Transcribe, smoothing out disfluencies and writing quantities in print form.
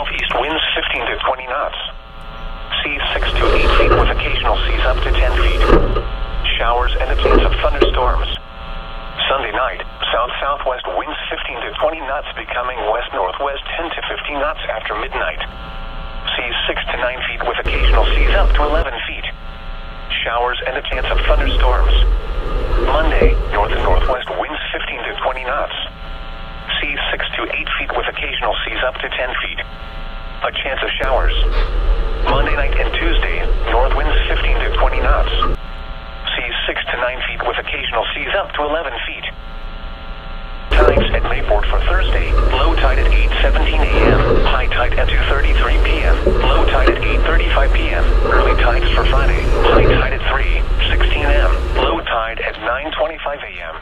Southeast winds 15 to 20 knots. Seas 6 to 8 feet with occasional seas up to 10 feet. Showers and a chance of thunderstorms. Sunday night, south-southwest winds 15 to 20 knots becoming west-northwest 10 to 15 knots after midnight. Seas 6 to 9 feet with occasional seas up to 11 feet. Showers and a chance of thunderstorms. Monday, north and northwest winds 15 to 20 knots. Seas 6 to 8 feet with occasional seas up to 10 feet. A chance of showers. Monday night and Tuesday, north winds 15 to 20 knots. Seas 6 to 9 feet with occasional seas up to 11 feet. Tides at Mayport for Thursday, low tide at 8:17 a.m., high tide at 2:33 p.m., low tide at 8:35 p.m., early tides for Friday, high tide at 3:16 a.m., low tide at 9:25 a.m.